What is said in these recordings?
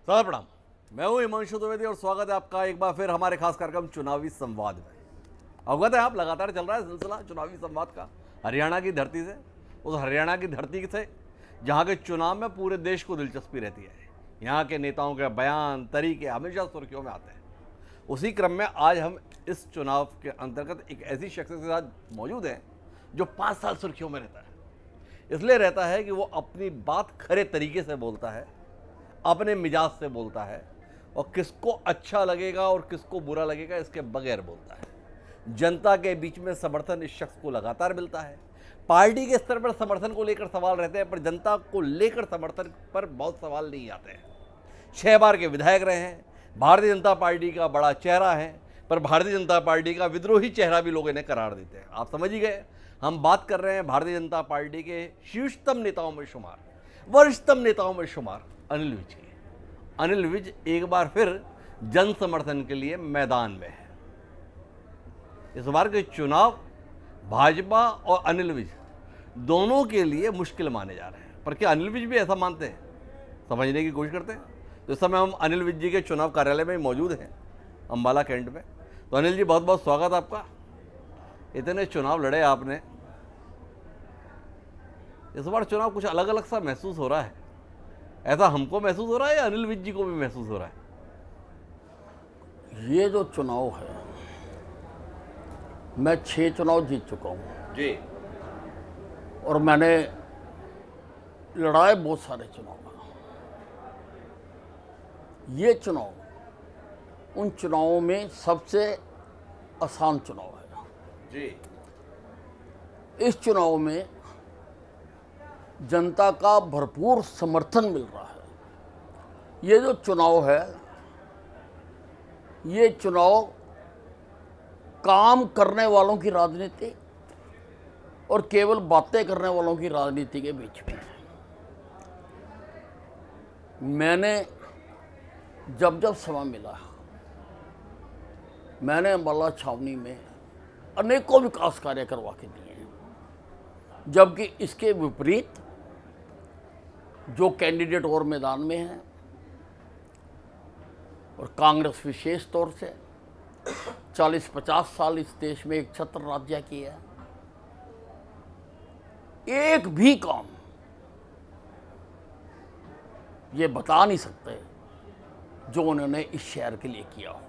सादर प्रणाम। मैं हूं हिमांशु द्विवेदी और स्वागत है आपका एक बार फिर हमारे खास कार्यक्रम चुनावी संवाद में। अवगत है आप, लगातार चल रहा है सिलसिला चुनावी संवाद का हरियाणा की धरती से, उस हरियाणा की धरती से जहां के चुनाव में पूरे देश को दिलचस्पी रहती है। यहाँ के नेताओं के बयान तरीके हमेशा सुर्खियों में आते हैं। उसी क्रम में आज हम इस चुनाव के अंतर्गत एक ऐसी शख्सियत के साथ मौजूद हैं जो 5 साल सुर्खियों में रहता है। इसलिए रहता है कि वो अपनी बात खरे तरीके से बोलता है, अपने मिजाज से बोलता है और किसको अच्छा लगेगा और किसको बुरा लगेगा इसके बगैर बोलता है। जनता के बीच में समर्थन इस शख्स को लगातार मिलता है। पार्टी के स्तर पर समर्थन को लेकर सवाल रहते हैं, पर जनता को लेकर समर्थन पर बहुत सवाल नहीं आते हैं। 6 बार के विधायक रहे हैं, भारतीय जनता पार्टी का बड़ा चेहरा है, पर भारतीय जनता पार्टी का विद्रोही चेहरा भी लोग इन्हें करार देते हैं। आप समझ ही गए, हम बात कर रहे हैं भारतीय जनता पार्टी के शीर्षतम नेताओं में शुमार, वरिष्ठतम नेताओं में शुमार अनिल विज की। अनिल विज एक बार फिर जन समर्थन के लिए मैदान में है। इस बार के चुनाव भाजपा और अनिल विज दोनों के लिए मुश्किल माने जा रहे हैं, पर क्या अनिल विज भी ऐसा मानते हैं? समझने की कोशिश करते हैं। तो इस समय हम अनिल विज जी के चुनाव कार्यालय में मौजूद हैं, अम्बाला कैंट में। तो अनिल जी, बहुत बहुत स्वागत आपका। इतने चुनाव लड़े आपने, इस बार चुनाव कुछ अलग अलग सा महसूस हो रहा है। ऐसा हमको महसूस हो रहा है या अनिल विज जी को भी महसूस हो रहा है? ये जो चुनाव है, मैं 6 चुनाव जीत चुका हूँ जी। और मैंने लड़ाए बहुत सारे चुनाव। ये चुनाव उन चुनावों में सबसे आसान चुनाव है जी। इस चुनाव में जनता का भरपूर समर्थन मिल रहा है। ये जो चुनाव है, ये चुनाव काम करने वालों की राजनीति और केवल बातें करने वालों की राजनीति के बीच में है। मैंने जब जब समय मिला, मैंने अम्बाला छावनी में अनेकों विकास कार्य करवा के दिए हैं, जबकि इसके विपरीत जो कैंडिडेट और मैदान में हैं और कांग्रेस विशेष तौर से 40-50 साल इस देश में एक छत्र राज्य किया है, एक भी काम ये बता नहीं सकते जो उन्होंने इस शहर के लिए किया हो।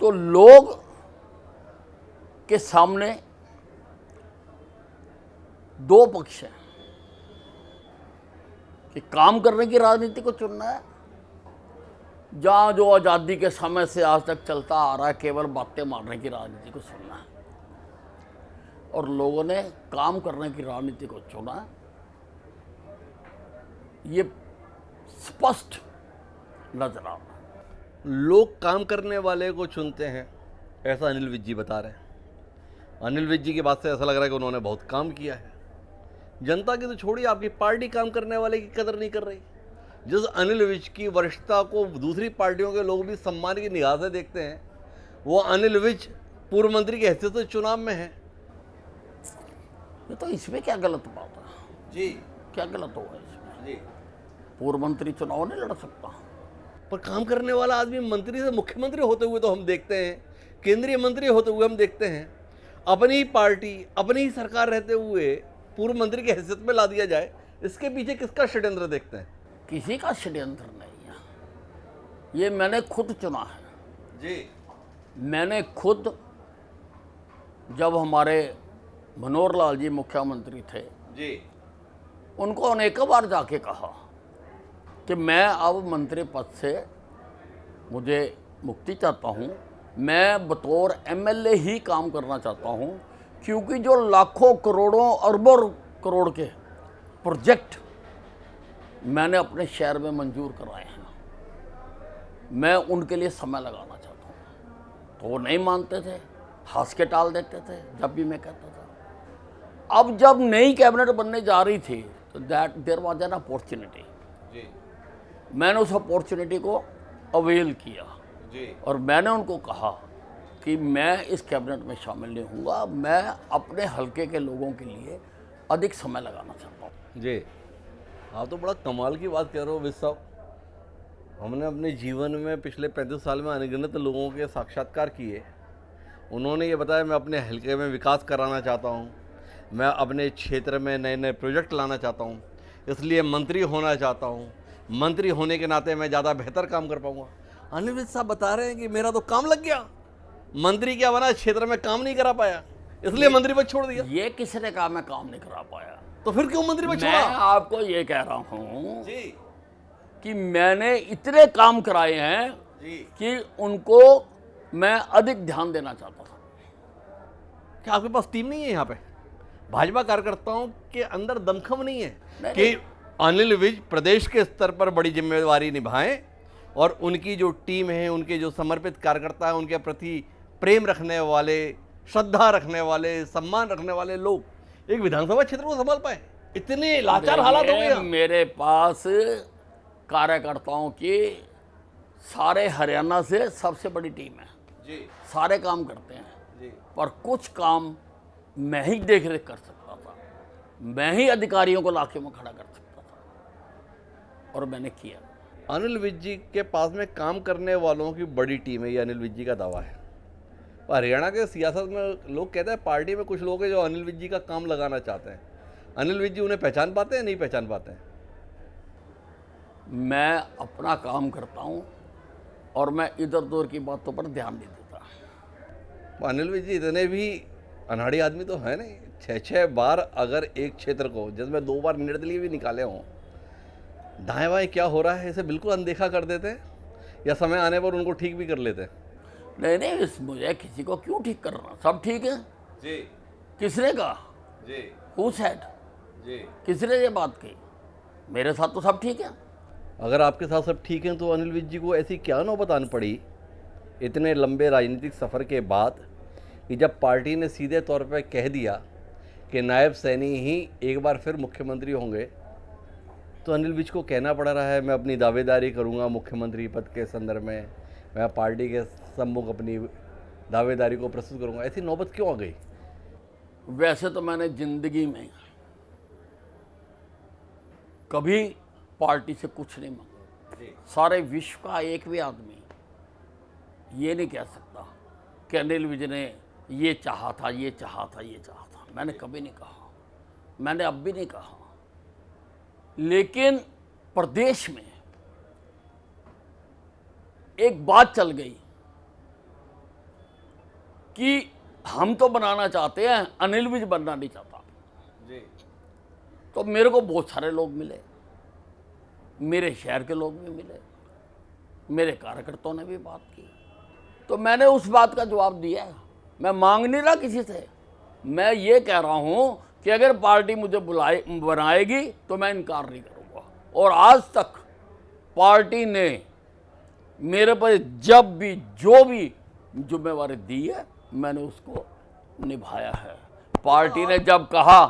तो लोग के सामने 2 पक्ष हैं कि काम करने की राजनीति को चुनना है, जहाँ जो आज़ादी के समय से आज तक चलता आ रहा है केवल बातें मारने की राजनीति को चुनना है, और लोगों ने काम करने की राजनीति को चुना। ये स्पष्ट नजर आ रहा है। लोग काम करने वाले को चुनते हैं, ऐसा अनिल विज जी बता रहे हैं। अनिल विज जी की बात से ऐसा लग रहा है कि उन्होंने बहुत काम किया है। जनता की तो छोड़िए, आपकी पार्टी काम करने वाले की कदर नहीं कर रही। जिस अनिल विज की वरिष्ठता को दूसरी पार्टियों के लोग भी सम्मान की निगाह से देखते हैं, वो अनिल विज पूर्व मंत्री की हैसियत से चुनाव में है। ये तो इसमें क्या गलत बात है जी? क्या गलत होगा इसमें? जी। पूर्व मंत्री चुनाव नहीं लड़ सकता? पर काम करने वाला आदमी मंत्री से मुख्यमंत्री होते हुए तो हम देखते हैं, केंद्रीय मंत्री होते हुए हम देखते हैं। अपनी ही पार्टी, अपनी ही सरकार रहते हुए पूर्व मंत्री की हैसियत में ला दिया जाए, इसके पीछे किसका षड्यंत्र देखते हैं? किसी का षड्यंत्र नहीं है, ये मैंने खुद चुना है जी। मैंने खुद, जब हमारे मनोहर लाल जी मुख्यमंत्री थे जी, उनको अनेकों बार जाके कहा कि मैं अब मंत्री पद से मुझे मुक्ति चाहता हूँ, मैं बतौर एमएलए ही काम करना चाहता हूँ, क्योंकि जो लाखों करोड़ों अरबों करोड़ के प्रोजेक्ट मैंने अपने शहर में मंजूर कराए हैं, मैं उनके लिए समय लगाना चाहता हूँ। तो वो नहीं मानते थे, हंस के टाल देते थे जब भी मैं कहता था। अब जब नई कैबिनेट बनने जा रही थी तो that there was an opportunity, मैंने उस अपॉर्चुनिटी को अवेल किया जी। और मैंने उनको कहा कि मैं इस कैबिनेट में शामिल नहीं होऊंगा, मैं अपने हलके के लोगों के लिए अधिक समय लगाना चाहता हूँ। जी। आप तो बड़ा कमाल की बात कह रहे हो विस साहब। हमने अपने जीवन में पिछले 35 साल में अनगिनत लोगों के साक्षात्कार किए। उन्होंने ये बताया मैं अपने हलके में विकास कराना चाहता हूँ, मैं अपने क्षेत्र में नए नए प्रोजेक्ट लाना चाहता हूँ, इसलिए मंत्री होना चाहता हूँ। मंत्री होने के नाते मैं ज़्यादा बेहतर काम कर पाऊँगा। अनिल विज साहब बता रहे हैं कि मेरा तो काम लग गया, मंत्री क्या बना, क्षेत्र में काम नहीं करा पाया, इसलिए मंत्री पद छोड़ दिया। ये किसने कहा मैं काम नहीं करा पाया? तो फिर क्यों मंत्री पद मैं छोड़ा? आपको ये कह रहा हूँ जी कि मैंने इतने काम कराए हैं जी। कि उनको मैं अधिक ध्यान देना चाहता था। क्या आपके पास टीम नहीं है यहाँ पे? भाजपा कार्यकर्ताओं के अंदर दमखम नहीं है नहीं, कि अनिल विज प्रदेश के स्तर पर बड़ी जिम्मेवारी निभाएं और उनकी जो टीम है, उनके जो समर्पित कार्यकर्ता हैं, उनके प्रति प्रेम रखने वाले, श्रद्धा रखने वाले, सम्मान रखने वाले लोग एक विधानसभा क्षेत्र को संभाल पाए? इतने लाचार हालात हो गए यहाँ। मेरे पास कार्यकर्ताओं की सारे हरियाणा से सबसे बड़ी टीम है जी सारे काम करते हैं जी। पर कुछ काम मैं ही देख रेख कर सकता था, मैं ही अधिकारियों को लाके में खड़ा कर सकता था और मैंने किया। अनिल विज जी के पास में काम करने वालों की बड़ी टीम है, ये अनिल विज जी का दावा है। हरियाणा के सियासत में लोग कहते हैं पार्टी में कुछ लोग हैं जो अनिल विज जी का काम लगाना चाहते हैं। अनिल विज जी उन्हें पहचान पाते हैं, नहीं पहचान पाते हैं? मैं अपना काम करता हूँ और मैं इधर उधर की बातों पर ध्यान नहीं देता। वो अनिल विज जी इतने भी अनाड़ी आदमी तो है नहीं। 6-6 बार अगर एक क्षेत्र को, जिसमें 2 बार निर्दलीय भी निकाले हों, दाएं बाएं क्या हो रहा है इसे बिल्कुल अनदेखा कर देते हैं या समय आने पर उनको ठीक भी कर लेते हैं? नहीं, मुझे किसी को क्यों ठीक करना, सब ठीक है। जी किसने कहा? जी हु सेड? जी। किसने ये बात कही? मेरे साथ तो सब ठीक है। अगर आपके साथ सब ठीक है तो अनिल विज जी को ऐसी क्या नौबत आन पड़ी इतने लंबे राजनीतिक सफ़र के बाद कि जब पार्टी ने सीधे तौर पर कह दिया कि नायब सैनी ही एक बार फिर मुख्यमंत्री होंगे, तो अनिल विज को कहना पड़ रहा है मैं अपनी दावेदारी करूंगा मुख्यमंत्री पद के संदर्भ में, मैं पार्टी के सम्मुख अपनी दावेदारी को प्रस्तुत करूंगा। ऐसी नौबत क्यों आ गई? वैसे तो मैंने जिंदगी में कभी पार्टी से कुछ नहीं मांगा। सारे विश्व का एक भी आदमी ये नहीं कह सकता कि अनिल विज ने ये चाहा था, ये चाहा था, ये चाहा था। मैंने कभी नहीं कहा, मैंने अब भी नहीं कहा। लेकिन प्रदेश में एक बात चल गई कि हम तो बनाना चाहते हैं, अनिल विज बनना नहीं चाहता जी। तो मेरे को बहुत सारे लोग मिले, मेरे शहर के लोग भी मिले, मेरे कार्यकर्ताओं ने भी बात की, तो मैंने उस बात का जवाब दिया। मैं मांग नहीं रहा किसी से, मैं ये कह रहा हूँ कि अगर पार्टी मुझे बनाएगी तो मैं इनकार नहीं करूँगा। और आज तक पार्टी ने मेरे पर जब भी जो भी जिम्मेवारी दी है मैंने उसको निभाया है। पार्टी ने जब कहा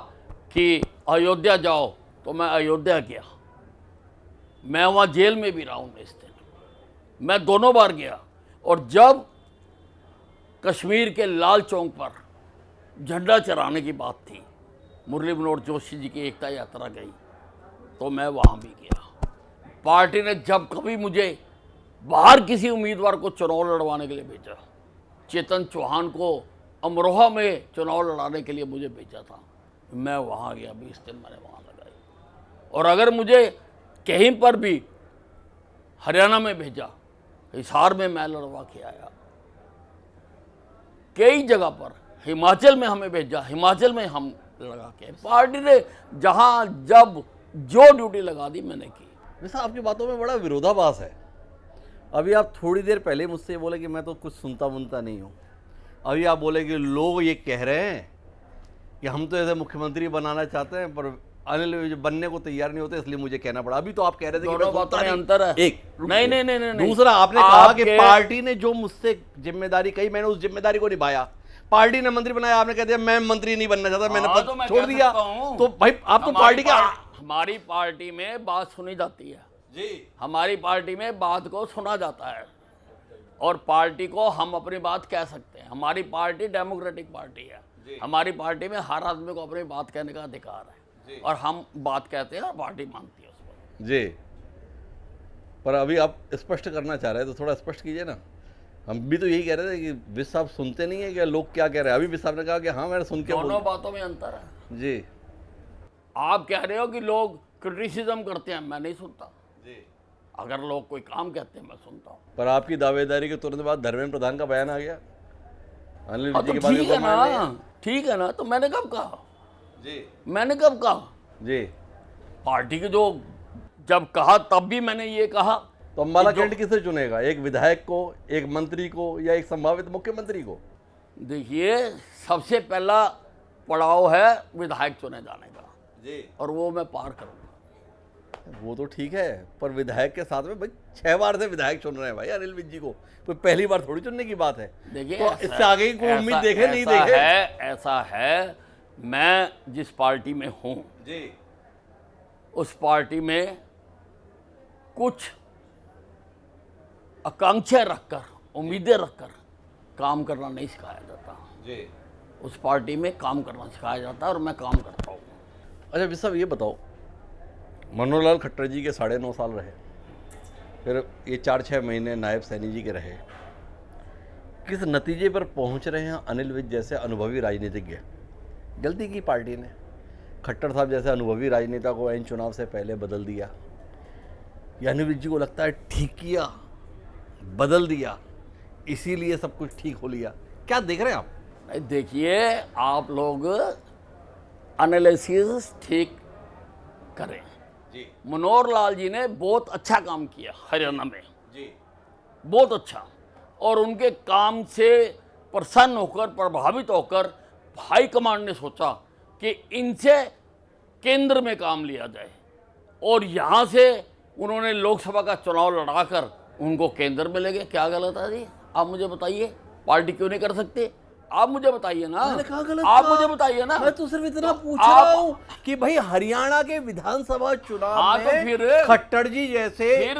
कि अयोध्या जाओ तो मैं अयोध्या गया, मैं वहाँ जेल में भी रहा हूँ इस दिन, मैं दोनों बार गया। और जब कश्मीर के लाल चौक पर झंडा चढ़ाने की बात थी, मुरली मनोहर जोशी जी की एकता यात्रा गई, तो मैं वहाँ भी गया। पार्टी ने जब कभी मुझे बाहर किसी उम्मीदवार को चुनाव लड़वाने के लिए भेजा, चेतन चौहान को अमरोहा में चुनाव लड़ाने के लिए मुझे भेजा था, मैं वहाँ गया, 20 दिन मैंने वहाँ लगाई। और अगर मुझे कहीं पर भी हरियाणा में भेजा, हिसार में मैं लड़वा के आया, कई जगह पर हिमाचल में हमें भेजा, हिमाचल में हम लगा के, पार्टी ने जहाँ जब जो ड्यूटी लगा दी मैंने की। वैसे आपकी बातों में बड़ा विरोधाभास है। अभी आप थोड़ी देर पहले मुझसे ये बोले कि मैं तो कुछ सुनता वुनता नहीं हूँ, अभी आप बोले कि लोग ये कह रहे हैं कि हम तो ऐसे मुख्यमंत्री बनाना चाहते हैं पर अनिल विज बनने को तैयार नहीं होते, इसलिए मुझे कहना पड़ा। अभी तो आप कह रहे थे कि दोनों बातों में अंतर है। एक नहीं। दूसरा आपने कहा कि पार्टी ने जो मुझसे जिम्मेदारी कही मैंने उस जिम्मेदारी को निभाया, पार्टी ने मंत्री बनाया, आपने कह दिया मैं मंत्री नहीं बनना चाहता, मैंने पद तो मैं छोड़ दिया। तो भाई आप तो पार्टी का, हमारी पार्टी में बात सुनी जाती है जी, हमारी पार्टी में बात को सुना जाता है और पार्टी को हम अपनी बात कह सकते हैं। हमारी पार्टी डेमोक्रेटिक पार्टी है, हमारी पार्टी में हर आदमी को अपनी बात कहने का अधिकार है और हम बात कहते हैं और पार्टी मानती है। जी, पर अभी आप स्पष्ट करना चाह रहे हैं तो थोड़ा स्पष्ट कीजिए ना। हम भी तो यही कह रहे थे कि विस साहब सुनते नहीं है क्या लोग क्या कह रहे हैं। अभी विस साहब ने कहा कि हाँ मैंने सुन के दोनों बातों में अंतर है। जी आप कह रहे हो कि लोग क्रिटिसिज्म करते हैं, मैं नहीं सुनता। जी। अगर लोग कोई काम कहते हैं मैं सुनता हूँ। पर आपकी दावेदारी के तुरंत बाद धर्मेंद्र प्रधान का बयान आ गया अनिल हाँ विज जी तो के बाद ठीक है ना, ठीक है ना, तो मैंने कब कहा? जी मैंने कब कहा? जी। पार्टी के जो जब कहा तब भी मैंने ये कहा। तो अम्बाला कैंट किसे चुनेगा, एक विधायक को, एक मंत्री को, या एक संभावित मुख्यमंत्री को? देखिए, सबसे पहला पड़ाव है विधायक चुने जाने का, जी। और वो मैं पार करूंगा। वो तो ठीक है, पर विधायक के साथ में भाई 6 बार से विधायक चुन रहे हैं भाई अनिल विज जी को, कोई पहली बार थोड़ी चुनने की बात है। देखिए, तो इससे आगे की कोई उम्मीद देखे नहीं देखे? ऐसा है, मैं जिस पार्टी में हूं जी उस पार्टी में कुछ आकांक्षा रखकर, उम्मीदें रखकर काम करना नहीं सिखाया जाता। जी। उस पार्टी में काम करना सिखाया जाता है और मैं काम करता हूँ। अच्छा विस साहब ये बताओ, मनोहर लाल खट्टर जी के 9.5 साल रहे, फिर ये 4-6 महीने नायब सैनी जी के रहे, किस नतीजे पर पहुंच रहे हैं अनिल विज जैसे अनुभवी राजनीतिज्ञ? गलती की पार्टी ने, खट्टर साहब जैसे अनुभवी राजनेता को इन चुनाव से पहले बदल दिया, या अनिल विज जी को लगता है ठीक किया, बदल दिया, इसीलिए सब कुछ ठीक हो लिया? क्या देख रहे हैं आप? देखिए, आप लोग एनालिसिस ठीक करें। जी मनोहर लाल जी ने बहुत अच्छा काम किया हरियाणा में, जी बहुत अच्छा, और उनके काम से प्रसन्न होकर, प्रभावित होकर हाईकमांड ने सोचा कि इनसे केंद्र में काम लिया जाए, और यहाँ से उन्होंने लोकसभा का चुनाव लड़ाकर उनको केंद्र में ले गए। क्या गलत है जी? आप मुझे बताइए, पार्टी क्यों नहीं कर सकते? आप मुझे बताइए ना। मैंने कहा गलत आप था? मुझे बताइए ना। मैं तो सिर्फ इतना पूछ आप- रहा हूँ कि भाई हरियाणा के विधानसभा चुनाव हाँ, तो में फिर- खट्टर जी जैसे फिर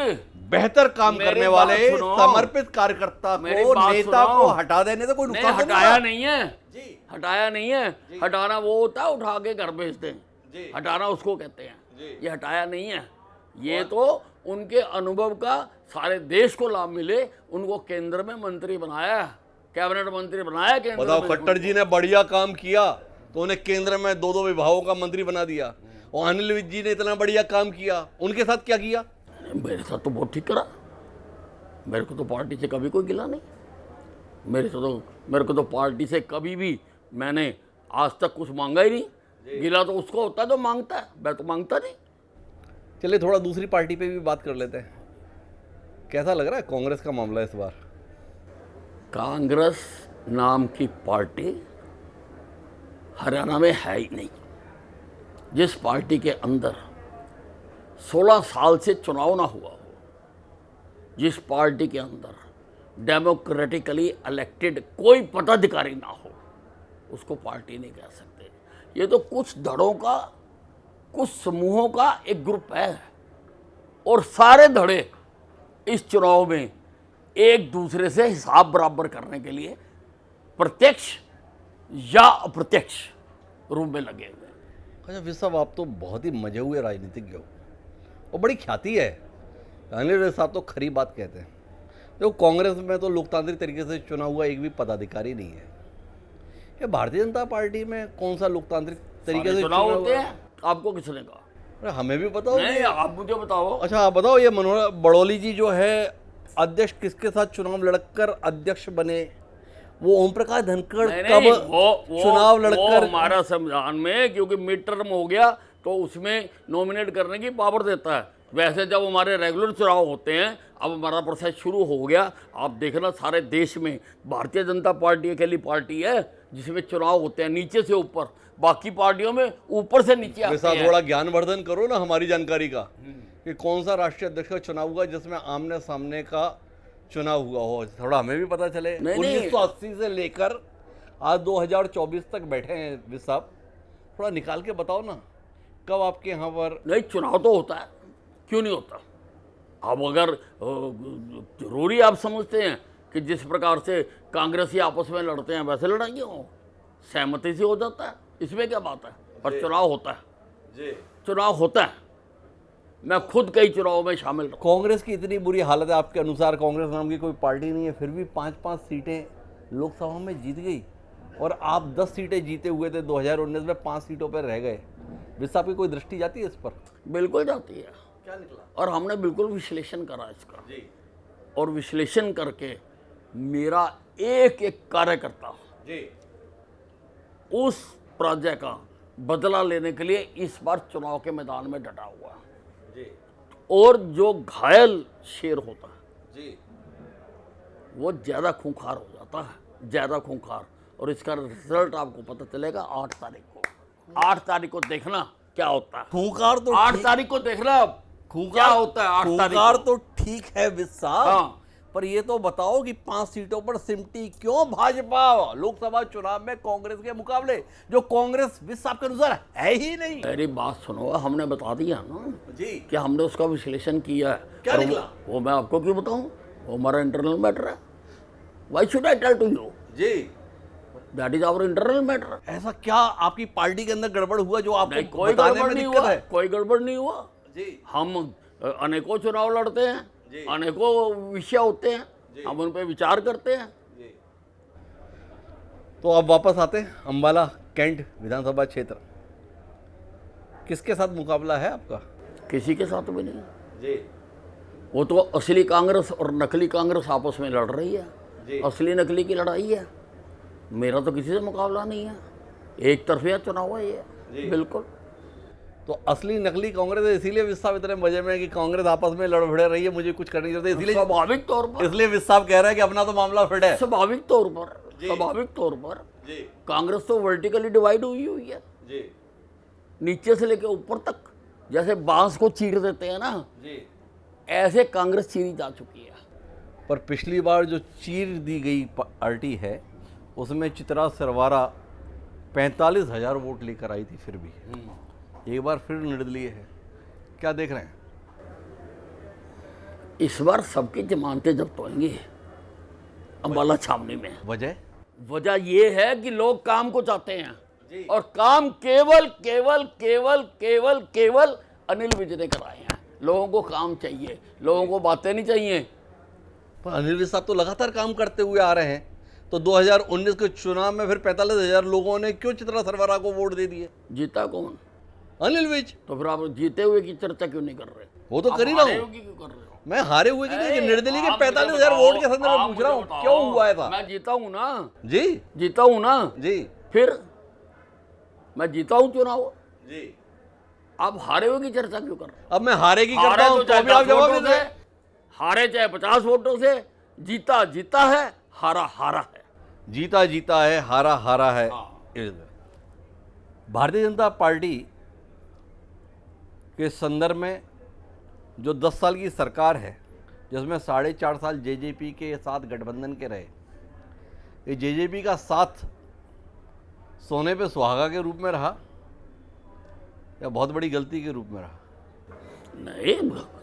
बेहतर काम मेरी करने बात वाले सुनो। समर्पित कार्यकर्ता मेरी को, बात नेता सुनो। को हटा देने से कोई नहीं, नुकसान हटाया होगा? नहीं है जी हटाया नहीं है। हटाना वो होता है उठा के घर भेजते हैं, जी हटाना उसको कहते हैं। जी। ये हटाया नहीं है, ये तो उनके अनुभव का सारे देश को लाभ मिले, उनको केंद्र में मंत्री बनाया, कैबिनेट मंत्री बनाया केंद्र बताओ, में। खट्टर जी ने बढ़िया काम किया तो उन्हें केंद्र में 2-2 विभागों का मंत्री बना दिया, और अनिल विज जी ने इतना बढ़िया काम किया, उनके साथ क्या किया? मेरे साथ तो बहुत ठीक करा। मेरे को तो पार्टी से कभी कोई गिला नहीं। मेरे को तो पार्टी से कभी भी मैंने आज तक कुछ मांगा ही नहीं। गिला तो उसको होता है जो मांगता है, मैं तो मांगता नहीं। चलिए थोड़ा दूसरी पार्टी पे भी बात कर लेते हैं। कैसा लग रहा है कांग्रेस का मामला इस बार? कांग्रेस नाम की पार्टी हरियाणा में है ही नहीं। जिस पार्टी के अंदर 16 साल से चुनाव ना हुआ हो, जिस पार्टी के अंदर डेमोक्रेटिकली इलेक्टेड कोई पदाधिकारी ना हो, उसको पार्टी नहीं कह सकते। ये तो कुछ धड़ों का, कुछ समूहों का एक ग्रुप है, और सारे धड़े इस चुनाव में एक दूसरे से हिसाब बराबर करने के लिए प्रत्यक्ष या अप्रत्यक्ष रूप में लगे हुए हैं। अच्छा विस साहब, आप तो बहुत ही मजे हुए राजनीतिज्ञ हो और बड़ी ख्याति है। अनिल विज साहब तो खरी बात कहते हैं। देखो, कांग्रेस में तो लोकतांत्रिक तरीके से चुना हुआ एक भी पदाधिकारी नहीं है। ये भारतीय जनता पार्टी में कौन सा लोकतांत्रिक तरीके से चुनाव चुना होते हुआ? हैं, आपको किसने कहा? अरे हमें भी पता हो। नहीं, आप मुझे बताओ। अच्छा आप बताओ, ये मनोहर बड़ौली जी जो है अध्यक्ष, किसके साथ चुनाव लड़कर अध्यक्ष बने? वो ओम प्रकाश धनखड़ कब चुनाव वो लड़कर? हमारा संविधान में, क्योंकि मिड टर्म हो गया तो उसमें नॉमिनेट करने की पावर देता है। वैसे जब हमारे रेगुलर चुनाव होते हैं, अब हमारा प्रोसेस शुरू हो गया। आप देखना, सारे देश में भारतीय जनता पार्टी अकेली पार्टी है जिसमें चुनाव होते हैं नीचे से ऊपर। बाकी पार्टियों में ऊपर से नीचे आते हैं। थोड़ा ज्ञानवर्धन करो ना हमारी जानकारी का, कि कौन सा राष्ट्रीय अध्यक्ष का चुनाव हुआ जिसमें आमने सामने का चुनाव हुआ हो, थोड़ा हमें भी पता चले। 1980 से लेकर आज 2024 तक बैठे हैं विस साहब, थोड़ा निकाल के बताओ ना, कब आपके यहाँ पर? नहीं, चुनाव तो होता है, क्यों नहीं होता? अब अगर जरूरी आप समझते हैं कि जिस प्रकार से कांग्रेसी आपस में लड़ते हैं वैसे लड़ाइए हो, सहमति से हो जाता है, इसमें क्या बात है? पर चुनाव होता है, चुनाव होता है। मैं खुद कई चुनाव में शामिल रहा। कांग्रेस की इतनी बुरी हालत है आपके अनुसार, कांग्रेस नाम की कोई पार्टी नहीं है, फिर भी 5-5 सीटें लोकसभा में जीत गई और आप 10 सीटें जीते हुए थे 2019 में, 5 सीटों पर रह गए। विसाप की कोई दृष्टि जाती है इस पर? बिल्कुल जाती है, क्या निकला? और हमने बिल्कुल विश्लेषण करा इसका जी और विश्लेषण करके मेरा एक एक कार्यकर्ता जी उस पराजय का बदला लेने के लिए इस बार चुनाव के मैदान में डटा हुआ है। जी और जो घायल शेर होता है जी वो ज़्यादा खूंखार हो जाता है, ज़्यादा खूंखार। और इसका रिजल्ट आपको पता चलेगा 8 तारीख को। 8 तारीख को देखना क्या होता है। खूंखार तो 8 तारीख को देखना क्या होता है। 8 तारीख खूंखार को। तो ठीक है विसाप, हाँ। पर ये तो बताओ कि 5 सीटों पर सिमटी क्यों भाजपा लोकसभा चुनाव में कांग्रेस के मुकाबले, जो कांग्रेस विसाप के अनुसार है ही नहीं। मेरी बात सुनो, हमने बता दिया ना जी कि हमने उसका विश्लेषण किया है। क्या और निकला? वो मैं आपको क्यों बताऊं, वो हमारा इंटरनल मैटर है। Why should I tell to you, जी that is our internal matter. ऐसा क्या आपकी पार्टी के अंदर गड़बड़ हुआ जो आपको कोई बताने गड़बड़ में नहीं दिक्कत हुआ, है? कोई गड़बड़ नहीं हुआ। जी हम अनेकों चुनाव लड़ते जी। हैं, अनेकों विषय होते हैं, हम उन पर विचार करते हैं। जी। तो अब वापस आते हैं अंबाला कैंट विधानसभा क्षेत्र, किसके साथ मुकाबला है आपका? किसी के साथ भी नहीं। जी वो तो असली कांग्रेस और नकली कांग्रेस आपस में लड़ रही है। जी। असली नकली की लड़ाई है। मेरा तो किसी से मुकाबला नहीं है, एक तरफिया चुनाव है ये। बिल्कुल। तो असली नकली कांग्रेस है, इसीलिए विसाप इतने मजे में है कि कांग्रेस आपस में लड़ भिड़ रही है, मुझे कुछ करने की जरूरत है, इसलिए स्वाभाविक तौर पर, इसलिए विसाप कह रहा है कि अपना तो मामला फिट है। स्वाभाविक तौर पर जी कांग्रेस तो वर्टिकली डिवाइड हुई है, जी नीचे से लेकर ऊपर तक। जैसे बांस को चीर देते हैं ना, जी। ऐसे कांग्रेस चीरी जा चुकी है। पर पिछली बार जो चीर दी गई पार्टी है उसमें चित्रा सरवारा 45,000 वोट लेकर आई थी, फिर भी एक बार फिर निर्दलीय है। क्या देख रहे हैं? इस बार सबकी जमानतें जब्त होंगी अंबाला छावनी में। वजह ये है कि लोग काम को चाहते हैं और काम केवल केवल केवल केवल केवल अनिल विज ने कराए हैं। लोगों को काम चाहिए, लोगों को बातें नहीं चाहिए। पर अनिल विज साहब तो लगातार काम करते हुए आ रहे हैं, तो 2019 के चुनाव में फिर 45,000 लोगों ने क्यों चित्रा सरवारा को वोट दे दिए? जीता कौन? अनिल विज। तो फिर आप जीते हुए की चर्चा क्यों नहीं कर रहे? वो तो कर ही रहा हूँ, क्यों कर रहे हो? मैं हारे हुए की नहीं, निर्दलीय के 45,000 वोट के संदर्भ में पूछ रहा हूँ, क्यों हुआ है था? मैं जीता हूँ ना जी जीता हूँ ना जी फिर मैं जीता हूँ चुनाव। जी। आप हारे हुए की चर्चा क्यों कर रहे हो? अब मैं हारे की करता हूँ तो भी आप जवाब नहीं दे। हारे चाहे 50 वोटों से, जीता जीता है, हारा हारा है। जीता जीता है, हारा हारा है। भारतीय जनता पार्टी के संदर्भ में जो 10 साल की सरकार है, जिसमें 4.5 साल जेजेपी के साथ गठबंधन के रहे, ये जेजेपी का साथ सोने पे सुहागा के रूप में रहा या बहुत बड़ी गलती के रूप में रहा? नहीं,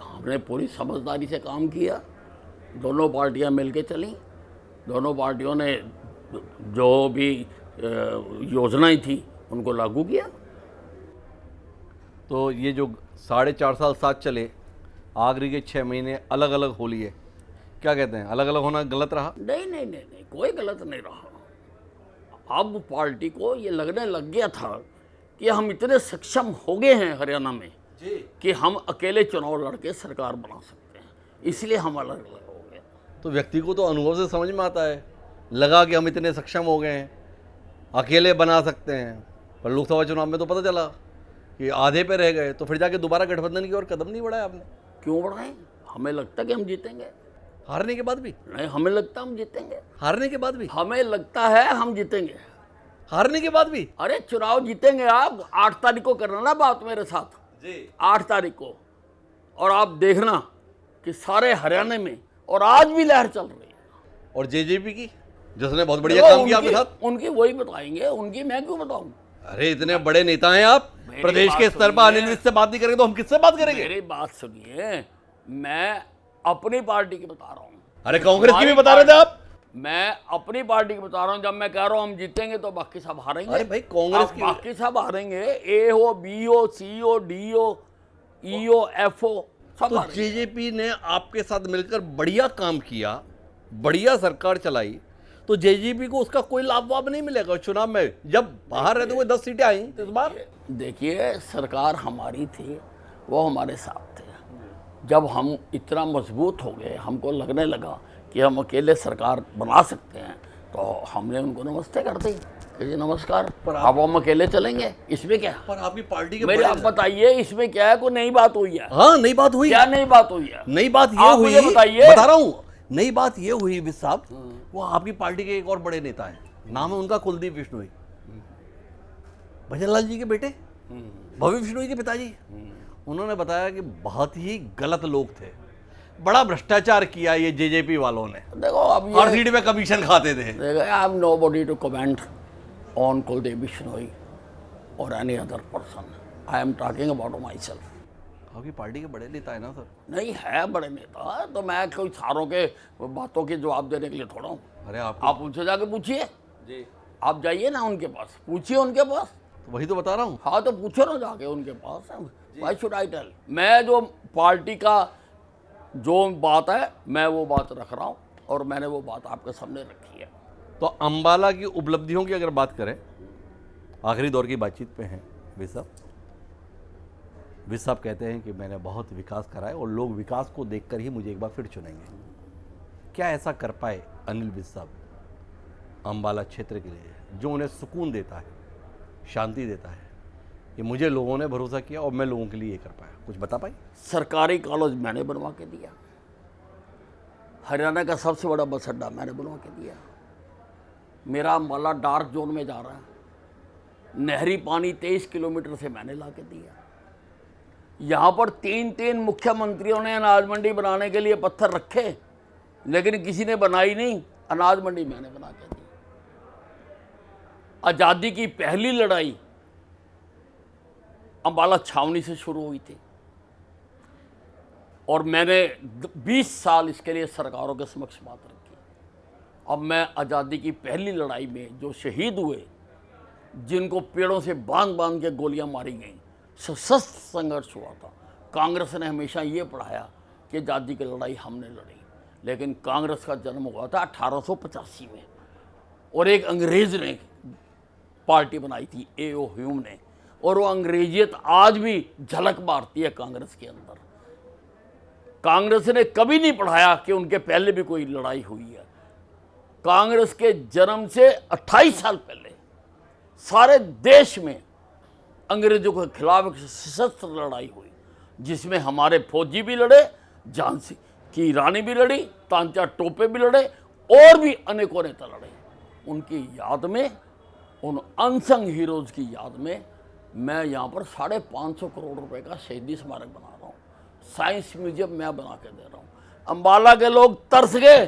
हमने पूरी समझदारी से काम किया। दोनों पार्टियां मिलके चली, दोनों पार्टियों ने जो भी योजनाएं थी उनको लागू किया। तो ये जो 4.5 साल साथ चले, आखिरी के 6 महीने अलग अलग हो लिए, क्या कहते हैं, अलग अलग होना गलत रहा? नहीं नहीं नहीं नहीं, कोई गलत नहीं रहा। अब पार्टी को ये लगने लग गया था कि हम इतने सक्षम हो गए हैं हरियाणा में जी कि हम अकेले चुनाव लड़के सरकार बना सकते हैं, इसलिए हम अलग अलग हो गए। तो व्यक्ति को तो अनुभव से समझ में आता है, लगा कि हम इतने सक्षम हो गए हैं, अकेले बना सकते हैं, पर लोकसभा चुनाव में तो पता चला कि आधे पे रह गए, तो फिर जाके दोबारा गठबंधन की ओर कदम नहीं बढ़ाया आपने? क्यों बढ़ाएं? हमें लगता कि हम जीतेंगे। हारने के बाद भी? नहीं, हमें लगता हम जीतेंगे। हारने के बाद भी? हमें लगता है हम जीतेंगे। हारने के बाद भी? अरे चुनाव जीतेंगे आप। 8 तारीख को करना ना बात मेरे साथ जी। 8 तारीख को, और आप देखना कि सारे हरियाणा में और आज भी लहर चल रही है। और जेजेपी की, जिसने बहुत बढ़िया काम किया आपके साथ, उनकी वही बताएंगे, उनकी मैं क्यों बताऊं? अरे इतने बड़े नेता हैं आप, प्रदेश के स्तर पर अनिल विज से बात नहीं करेंगे तो हम किससे बात करेंगे? मेरी बात सुनिए, मैं अपनी पार्टी की बता रहा हूँ। अरे कांग्रेस की भी बता रहे थे आप। मैं अपनी पार्टी की बता रहा हूँ। जब मैं कह रहा हूँ हम जीतेंगे तो बाकी सब हारेंगे। अरे भाई कांग्रेस की, बाकी सब हारेंगे, ए हो, बी हो, सी हो, डी हो, EOFO सब तो आ रही है। जेजेपी ने आपके साथ मिलकर बढ़िया काम किया, बढ़िया सरकार चलाई, तो जेजेपी को उसका कोई लाभ वाभ नहीं मिलेगा चुनाव में? जब बाहर रहते हुए 10 सीटें आई तो इस बार देखिए, सरकार हमारी थी, वो हमारे साथ थे। जब हम इतना मजबूत हो गए, हमको लगने लगा कि हम अकेले सरकार बना सकते हैं, तो हमने उनको नमस्ते कर दी कि जी नमस्कार, अब हम अकेले चलेंगे, इसमें क्या? पर आपकी पार्टी के मेरे आप बताइए इसमें क्या है? कोई नई बात हुई है? हाँ, नई बात हुई। क्या नई बात हुई है? नई बात ये आप हुई, मुझे बताइए। बता रहा हूँ, नई बात ये हुई विस साहब, वो आपकी पार्टी के एक और बड़े नेता हैं, नाम है उनका कुलदीप बिश्नोई, भजनलाल जी के बेटे, भव्य बिश्नोई के पिताजी। उन्होंने बताया कि बहुत ही गलत लोग थे, बड़ा भ्रष्टाचार किया ये जेजेपी वालों ने, देखो अब हर ये सीट पे कमीशन खाते थे। देखो, I am nobody to comment on Kuldeep Bishnoi और any other person. I am talking about myself. आपकी पार्टी के बड़े नेता है ना सर? नहीं है बड़े नेता, तो मैं कोई सारों के बातों के जवाब देने के लिए थोड़ा हूँ। अरे आप आप उनसे जाके पूछिए, जी, आप जाइए ना उनके पास, पूछिए उनके पास। तो वही तो बता रहा हूँ। हाँ तो पूछो ना जाके उनके पास। Why should I tell? मैं जो पार्टी का जो बात है मैं वो बात रख रहा हूँ, और मैंने वो बात आपके सामने रखी है। तो अंबाला की उपलब्धियों की अगर बात करें, आखिरी दौर की बातचीत पे हैं विस साहब कहते हैं कि मैंने बहुत विकास करा है और लोग विकास को देखकर ही मुझे एक बार फिर चुनेंगे। क्या ऐसा कर पाए अनिल विस साहब अंबाला क्षेत्र के लिए जो उन्हें सुकून देता है, शांति देता है, कि मुझे लोगों ने भरोसा किया और मैं लोगों के लिए ये कर पाया? कुछ बता पाई? सरकारी कॉलेज मैंने बनवा के दिया, हरियाणा का सबसे बड़ा बस अड्डा मैंने बनवा के दिया, मेरा अम्बाला डार्क जोन में जा रहा है, नहरी पानी 23 किलोमीटर से मैंने ला के दिया। यहाँ पर 3 मुख्यमंत्रियों ने अनाज मंडी बनाने के लिए पत्थर रखे, लेकिन किसी ने बनाई नहीं। अनाज मंडी मैंने बना के दी। आज़ादी की पहली लड़ाई अम्बाला छावनी से शुरू हुई थी, और मैंने 20 साल इसके लिए सरकारों के समक्ष बात रखी। अब मैं आज़ादी की पहली लड़ाई में जो शहीद हुए, जिनको पेड़ों से बांध बांध के गोलियां मारी गईं, सशस्त्र संघर्ष हुआ था। कांग्रेस ने हमेशा ये पढ़ाया कि आज़ादी की लड़ाई हमने लड़ी, लेकिन कांग्रेस का जन्म हुआ था 1885 में, और एक अंग्रेज ने पार्टी बनाई थी, A.O. ह्यूम ने, और वो अंग्रेजियत आज भी झलक मारती है कांग्रेस के अंदर। कांग्रेस ने कभी नहीं पढ़ाया कि उनके पहले भी कोई लड़ाई हुई है। कांग्रेस के जन्म से 28 साल पहले सारे देश में अंग्रेजों के खिलाफ एक सशस्त्र लड़ाई हुई, जिसमें हमारे फौजी भी लड़े, झांसी की रानी भी लड़ी, तांचा टोपे भी लड़े, और भी अनेकों नेता लड़े। उनकी याद में, उन अनसंग हीरोज की याद में, मैं यहाँ पर 550 करोड़ रुपए का शहीदी स्मारक बना रहा हूँ। साइंस म्यूजियम मैं बना के दे रहा हूँ। अम्बाला के लोग तरस गए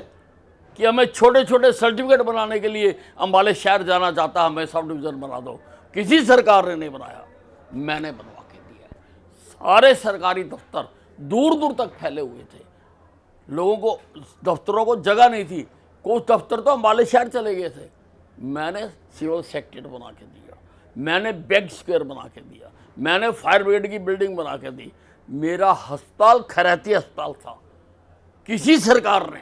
कि हमें छोटे छोटे सर्टिफिकेट बनाने के लिए अम्बाले शहर जाना चाहता, हमें सब डिवीज़न बना दो। किसी सरकार ने नहीं बनाया, मैंने बनवा के दिया। सारे सरकारी दफ्तर दूर दूर तक फैले हुए थे, लोगों को दफ्तरों को जगह नहीं थी, कुछ दफ्तर तो अम्बाले शहर चले गए थे। मैंने सिविल सेक्रेटरी बना के दिया, मैंने बैग स्क्वायर बना के दिया, मैंने फायर ब्रिगेड की बिल्डिंग बना के दी। मेरा अस्पताल खैराती अस्पताल था। किसी सरकार ने,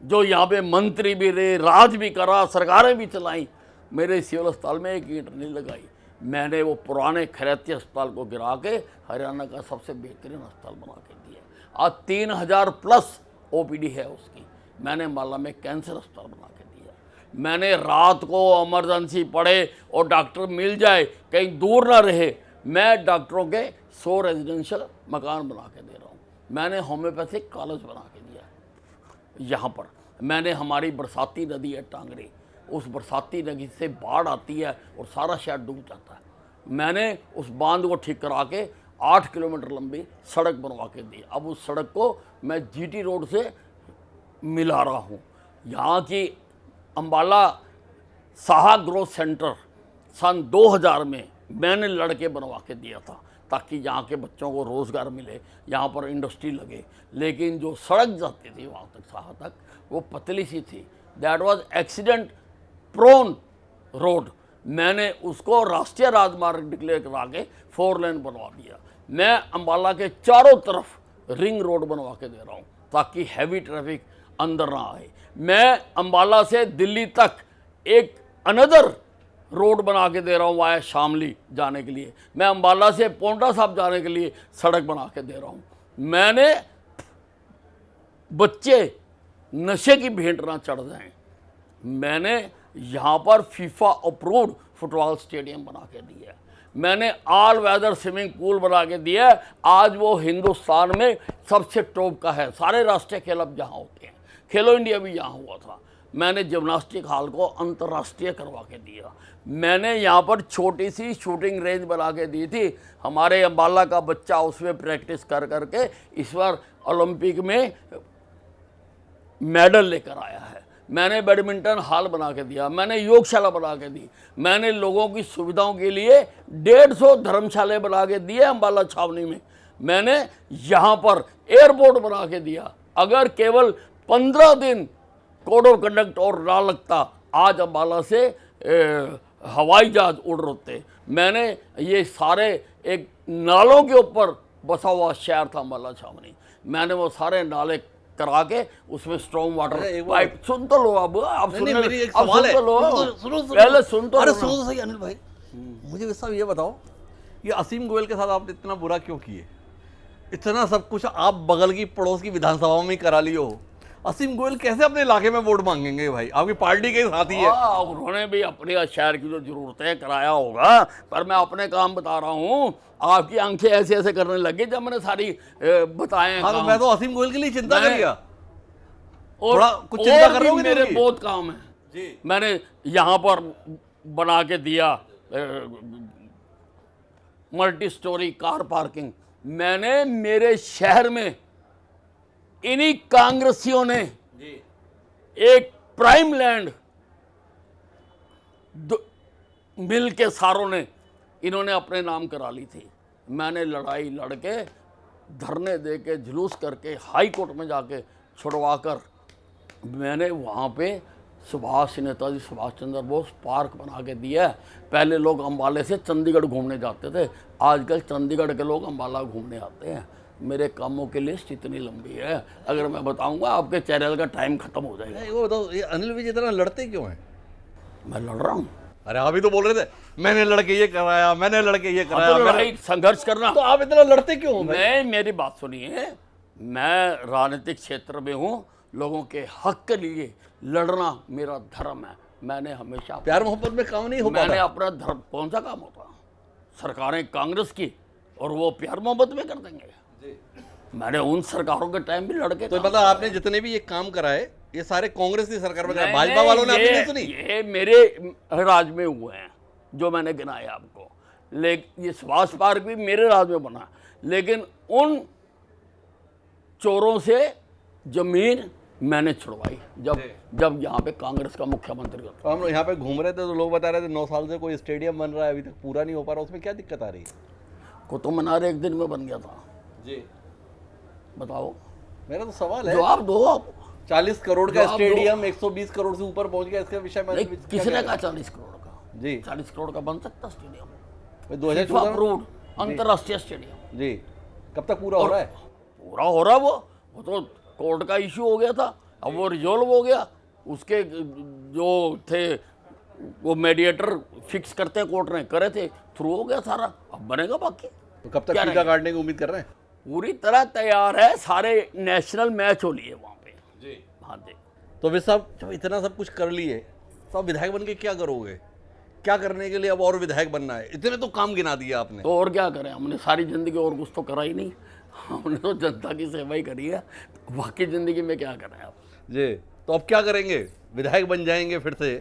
जो यहाँ पे मंत्री भी रहे, राज भी करा, सरकारें भी चलाई, मेरे सिविल अस्पताल में एक ईंट नहीं लगाई। मैंने वो पुराने खैराती अस्पताल को गिरा के हरियाणा का सबसे बेहतरीन अस्पताल बना के दिया। आज 3000 प्लस OPD है उसकी। मैंने अम्बाला में कैंसर अस्पताल बना के दिया। मैंने रात को इमरजेंसी पड़े और डॉक्टर मिल जाए, कहीं दूर ना रहे, मैं डॉक्टरों के 100 रेजिडेंशियल मकान बना के दे रहा हूँ। मैंने होम्योपैथिक कॉलेज बना के दिया। यहाँ पर मैंने हमारी बरसाती नदी है टांगरी, उस बरसाती नदी से बाढ़ आती है और सारा शहर डूब जाता है। मैंने उस बांध को ठीक करा के 8 किलोमीटर लंबी सड़क बनवा के दी। अब उस सड़क को मैं GT रोड से मिला रहा हूँ। यहाँ की अम्बाला साहा ग्रोथ सेंटर सन 2000 में मैंने लड़के बनवा के दिया था, ताकि यहाँ के बच्चों को रोज़गार मिले, यहाँ पर इंडस्ट्री लगे। लेकिन जो सड़क जाती थी वहाँ तक, साहा तक, वो पतली सी थी। That was accident prone road. मैंने उसको राष्ट्रीय राजमार्ग डिक्लेयर करा के 4 लेन बनवा दिया। मैं अंबाला के चारों तरफ रिंग रोड बनवा के दे रहा हूँ ताकि हैवी ट्रैफिक अंदर ना आए। मैं अंबाला से दिल्ली तक एक अनदर रोड बना के दे रहा हूँ वाया शामली जाने के लिए। मैं अंबाला से पोंटा साहब जाने के लिए सड़क बना के दे रहा हूँ। मैंने बच्चे नशे की भेंट ना चढ़ जाएं, मैंने यहाँ पर फीफा अप्रूव्ड फुटबॉल स्टेडियम बना के दिया है। मैंने ऑल वेदर स्विमिंग पूल बना के दिया है। आज वो हिंदुस्तान में सबसे टॉप का है। सारे राष्ट्रीय खेल अब जहाँ होते हैं, खेलो इंडिया भी यहाँ हुआ था। मैंने जिम्नास्टिक हॉल को अंतर्राष्ट्रीय करवा के दिया। मैंने यहाँ पर छोटी सी शूटिंग रेंज बना के दी थी। हमारे अंबाला का बच्चा उसमें प्रैक्टिस कर करके इस बार ओलंपिक में मेडल लेकर आया है। मैंने बैडमिंटन हॉल बना के दिया। मैंने योगशाला बना के दी। मैंने लोगों की सुविधाओं के लिए 150 धर्मशालाएं बना के दिए अंबाला छावनी में। मैंने यहाँ पर एयरपोर्ट बना के दिया। अगर केवल 15 दिन कोड ऑफ कंडक्ट और ना लगता, आज अंबाला से हवाई जहाज उड़ रहे। मैंने ये सारे एक नालों के ऊपर बसा हुआ शहर था अंबाला छावनी। मैंने वो सारे नाले करा के उसमें स्ट्रॉन्ग वाटर पाइप। सुन तो लो अब, आप नहीं, सुन मेरी एक सवाल है। सुनो, पहले सुन तो अरे लो ना। सुनो तो सही अनिल भाई, मुझे साहब ये बताओ, ये असीम गोयल के साथ आपने इतना बुरा क्यों किए? इतना सब कुछ आप बगल की पड़ोस की विधानसभा में ही करा लियो। असीम गोयल कैसे अपने इलाके में वोट मांगेंगे भाई? आपकी पार्टी के साथी है। उन्होंने भी अपने शहर की जो जरूरतें कराया होगा, पर मैं अपने काम बता रहा हूँ। आपकी आंखें ऐसे ऐसे करने लगी जब मैंने सारी बताए। हाँ, तो मैं तो असीम गोयल के लिए चिंता कर लिया। और थोड़ा कुछ चिंता कर रहे हो मेरे बहुत काम है जी। मैंने यहाँ पर बना के दिया मल्टी स्टोरी कार पार्किंग। मैंने मेरे शहर में इन्हीं कांग्रेसियों ने एक प्राइम लैंड मिल के सारों ने इन्होंने अपने नाम करा ली थी। मैंने लड़ाई लड़के, धरने दे के, जुलूस करके, हाई कोर्ट में जाके छुड़वा कर मैंने वहाँ पे नेताजी सुभाष चंद्र बोस पार्क बना के दिया है। पहले लोग अंबाले से चंडीगढ़ घूमने जाते थे, आजकल चंडीगढ़ के लोग अंबाला घूमने आते हैं। मेरे कामों की लिस्ट इतनी लंबी है, अगर मैं बताऊंगा आपके चैनल का टाइम खत्म हो जाएगा। वो बताओ, ये अनिल विज इतना लड़ते क्यों हैं? मैं लड़ रहा हूँ। अरे आप ही तो बोल रहे थे मैंने लड़के ये कराया, मैंने लड़के ये कराया। तो लड़ाई संघर्ष करना। तो आप इतना लड़ते क्यों हो भाई? मैं, मेरी बात सुनिए, मैं राजनीतिक क्षेत्र में हूँ। लोगों के हक के लिए लड़ना मेरा धर्म है। मैंने हमेशा प्यार मोहब्बत में काम नहीं हो मैंने पाता। अपना धर्म, कौन सा काम होता? सरकारें कांग्रेस की और वो प्यार मोहब्बत में कर देंगे। मैंने उन सरकारों के टाइम भी लड़के तो मतलब आपने जितने भी ये काम कराए ये सारे कांग्रेस की सरकार में कराए, भाजपा वालों ने आपकी नहीं सुनी? ये मेरे राज में हुए हैं जो मैंने गिनाए आपको। लेकिन ये सुभाष पार्क भी मेरे राज में बना, लेकिन उन चोरों से जमीन मैंने छुड़वाई जब यहाँ पे कांग्रेस का मुख्यमंत्री होता। तो हम लोग यहाँ पे घूम रहे थे तो लोग बता रहे थे 9 साल से कोई स्टेडियम बन रहा है, अभी तक पूरा नहीं हो पा रहा, उसमें क्या दिक्कत आ रही है? कुतुब मीनार एक दिन में बन गया था जी, बताओ। मेरा तो सवाल है, जवाब दो आप। 40 करोड़ का स्टेडियम 120 करोड़ से ऊपर पहुंच गया, इसके विषय में किसने कहा 40 करोड़ का? जी 40 करोड़ का बन सकता स्टेडियम? 2014 अप्रूव्ड अंतर्राष्ट्रीय स्टेडियम। जी, कब तक पूरा हो रहा है? पूरा हो रहा है वो तो कोर्ट का इशू हो गया था, अब वो रिजोल्व हो गया। उसके जो थे वो मेडिएटर फिक्स करते हैं, कोर्ट ने करे थे, थ्रू हो गया सारा, अब बनेगा बाकी। तो कब तक टीका काटने की उम्मीद कर रहे हैं? पूरी तरह तैयार है, सारे नेशनल मैच हो लिए वहाँ पे जी। हाँ जी। तो वे सब जब इतना सब कुछ कर लिए तो अब विधायक बन के क्या करोगे? क्या करने के लिए अब और विधायक बनना है? इतने तो काम गिना दिया आपने। तो और क्या करें, हमने सारी ज़िंदगी और कुछ तो करा ही नहीं। हमने तो जनता की सेवा ही करी है, बाकी ज़िंदगी में क्या करें आप जी। तो अब क्या करेंगे? विधायक बन जाएंगे फिर से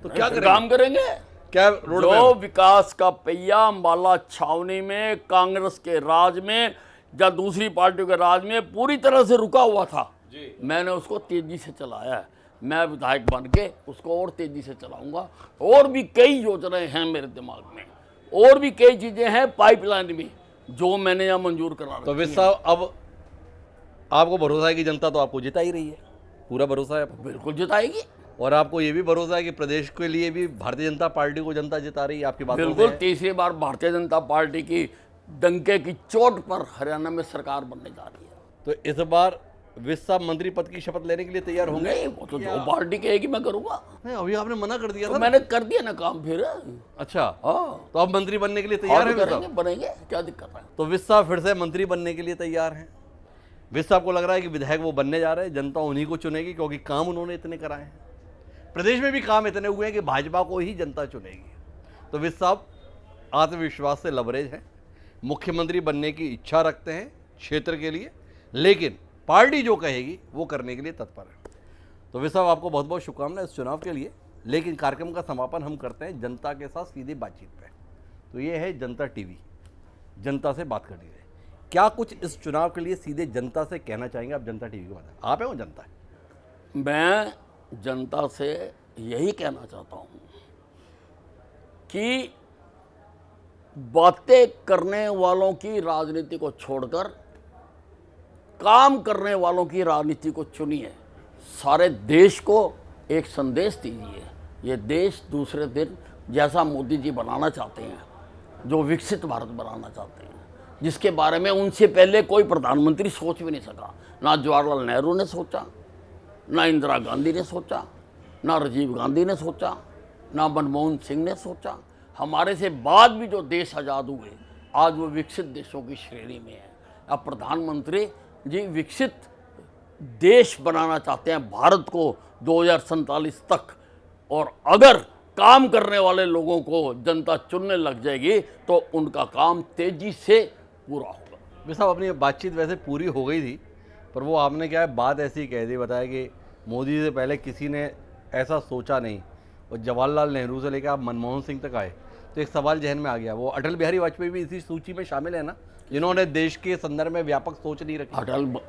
तो क्या करेंगे? काम करेंगे। क्या रोड जो विकास का पहिया अंबाला छावनी में कांग्रेस के राज में या दूसरी पार्टियों के राज में पूरी तरह से रुका हुआ था, मैंने उसको तेजी से चलाया है। मैं विधायक बन के उसको और तेजी से चलाऊंगा। और भी कई योजनाएं हैं मेरे दिमाग में, और भी कई चीजें हैं पाइपलाइन में जो मैंने यहाँ मंजूर करा रखी तो हैं। विस साहब, अब आपको भरोसा है कि जनता तो आपको जिता ही रही है? पूरा भरोसा है आपको? बिल्कुल जिताएगी। और आपको ये भी भरोसा है कि प्रदेश के लिए भी भारतीय जनता पार्टी को जनता जिता रही है? आपकी बात बिल्कुल, तीसरी बार भारतीय जनता पार्टी की डंके की चोट पर हरियाणा में सरकार बनने जा रही है। तो इस बार विज साहब मंत्री पद की शपथ लेने के लिए तैयार होंगे? नहीं, वो तो जो पार्टी कहेगी मैं करूंगा। नहीं, अभी आपने मना कर दिया तो था ना। मैंने कर दिया ना काम फिर। अच्छा, हाँ, तो आप मंत्री बनने के लिए तैयार हैं? विज करेंगे, साहब बनेंगे, क्या दिक्कत है। तो विज साहब फिर से मंत्री बनने के लिए तैयार हैं। विज साहब को लग रहा है कि विधायक वो बनने जा रहे हैं, जनता उन्हीं को चुनेगी क्योंकि काम उन्होंने इतने कराए हैं। प्रदेश में भी काम इतने हुए हैं कि भाजपा को ही जनता चुनेगी। तो विज साहब आत्मविश्वास से लबरेज हैं, मुख्यमंत्री बनने की इच्छा रखते हैं क्षेत्र के लिए, लेकिन पार्टी जो कहेगी वो करने के लिए तत्पर है। तो विज साहब आपको बहुत बहुत शुभकामनाएं इस चुनाव के लिए। लेकिन कार्यक्रम का समापन हम करते हैं जनता के साथ सीधी बातचीत पे। तो ये है जनता टीवी, जनता से बात करनी है। क्या कुछ इस चुनाव के लिए सीधे जनता से कहना चाहेंगे आप? जनता टीवी को बताएं, आप हैं वो जनता है। मैं जनता से यही कहना चाहता हूँ कि बातें करने वालों की राजनीति को छोड़कर काम करने वालों की राजनीति को चुनिए। सारे देश को एक संदेश दीजिए। ये देश दूसरे दिन जैसा मोदी जी बनाना चाहते हैं, जो विकसित भारत बनाना चाहते हैं, जिसके बारे में उनसे पहले कोई प्रधानमंत्री सोच भी नहीं सका। ना जवाहरलाल नेहरू ने सोचा, ना इंदिरा गांधी ने सोचा, ना राजीव गांधी ने सोचा, ना मनमोहन सिंह ने सोचा। हमारे से बाद भी जो देश आज़ाद हुए आज वो विकसित देशों की श्रेणी में है। अब प्रधानमंत्री जी विकसित देश बनाना चाहते हैं भारत को 2047 तक, और अगर काम करने वाले लोगों को जनता चुनने लग जाएगी तो उनका काम तेजी से पूरा होगा। विज साहब अपनी बातचीत वैसे पूरी हो गई थी, पर वो आपने क्या है बात ऐसी कह दी, बताया कि मोदी से पहले किसी ने ऐसा सोचा नहीं, और जवाहरलाल नेहरू से लेकर आप मनमोहन सिंह तक आए तो एक सवाल जहन में आ गया, वो अटल बिहारी वाजपेयी भी इसी सूची में शामिल है ना, जिन्होंने देश के संदर्भ में व्यापक सोच नहीं रखी।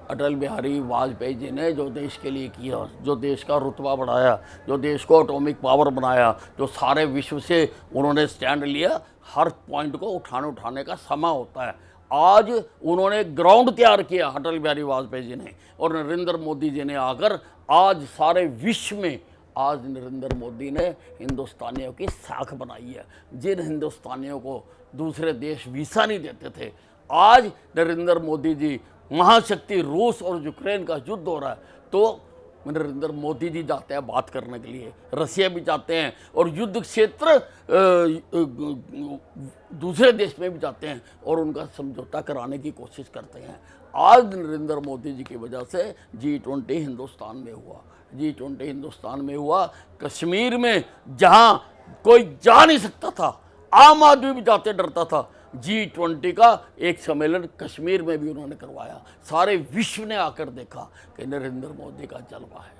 अटल बिहारी वाजपेयी जी ने जो देश के लिए किया, जो देश का रुतबा बढ़ाया, जो देश को एटॉमिक पावर बनाया, जो सारे विश्व से उन्होंने स्टैंड लिया, हर पॉइंट को उठाने का समय होता है। आज उन्होंने ग्राउंड तैयार किया अटल बिहारी वाजपेयी जी ने, और नरेंद्र मोदी जी ने आकर आज सारे विश्व में आज नरेंद्र मोदी ने हिंदुस्तानियों की साख बनाई है। जिन हिंदुस्तानियों को दूसरे देश वीसा नहीं देते थे, आज नरेंद्र मोदी जी, महाशक्ति रूस और यूक्रेन का युद्ध हो रहा है तो नरेंद्र मोदी जी जाते हैं बात करने के लिए, रसिया भी जाते हैं, और युद्ध क्षेत्र दूसरे देश में भी जाते हैं और उनका समझौता कराने की कोशिश करते हैं। आज नरेंद्र मोदी जी की वजह से G20 हिंदुस्तान में हुआ, G20 हिंदुस्तान में हुआ। कश्मीर में जहां कोई जा नहीं सकता था, आम आदमी भी जाते डरता था, G20 का एक सम्मेलन कश्मीर में भी उन्होंने करवाया। सारे विश्व ने आकर देखा कि नरेंद्र मोदी का जलवा है।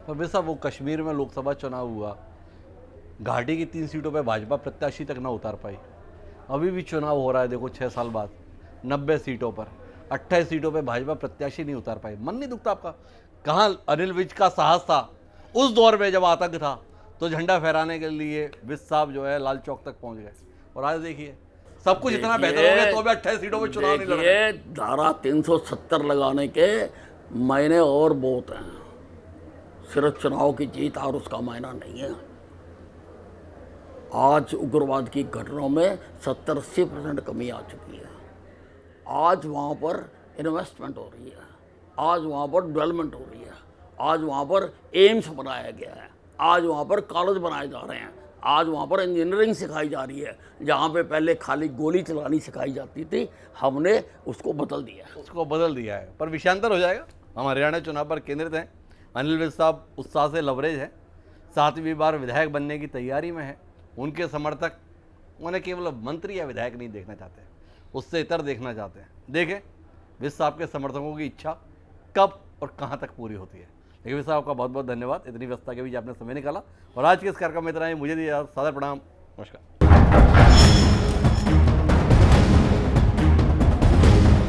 पर विज साहब वो कश्मीर में लोकसभा चुनाव हुआ, घाटी की 3 सीटों पर भाजपा प्रत्याशी तक ना उतार पाई। अभी भी चुनाव हो रहा है, देखो 6 साल बाद 90 सीटों पर 28 सीटों पर भाजपा प्रत्याशी नहीं उतार पाई। मन नहीं दुखता आपका? कहाँ अनिल विज का साहस था उस दौर में जब आतंक था, तो झंडा फहराने के लिए विज साहब जो है लाल चौक तक पहुंच गए, और आज देखिए सब कुछ इतना बेहतर हो गया तो भी 28 सीटों पर चुनाव नहीं लड़ रहे। धारा 370 लगाने के मायने और बहुत हैं, सिर्फ चुनाव की जीत और उसका मायना नहीं है। आज उग्रवाद की घटनाओं में 70-80% कमी आ चुकी है। आज वहाँ पर इन्वेस्टमेंट हो रही है, आज वहाँ पर डेवलपमेंट हो रही है, आज वहाँ पर एम्स बनाया गया है, आज वहाँ पर कॉलेज बनाए जा रहे हैं, आज वहाँ पर इंजीनियरिंग सिखाई जा रही है। जहाँ पे पहले खाली गोली चलानी सिखाई जाती थी, हमने उसको बदल दिया है। पर विषयांतर हो जाएगा। हम हरियाणा चुनाव पर केंद्रित हैं। अनिल विज साहब उत्साह से लवरेज है, 7वीं बार विधायक बनने की तैयारी में है। उनके समर्थक उन्हें केवल मंत्री या विधायक नहीं देखना चाहते, उससे इतर देखना चाहते हैं। देखें विज साहब के समर्थकों की इच्छा कब और कहाँ तक पूरी होती है। लेकिन विज साहब का बहुत बहुत धन्यवाद, इतनी व्यस्तता के बीच आपने समय निकाला। और आज के इस कार्यक्रम में इतना ही, मुझे दिया सादर प्रणाम, नमस्कार।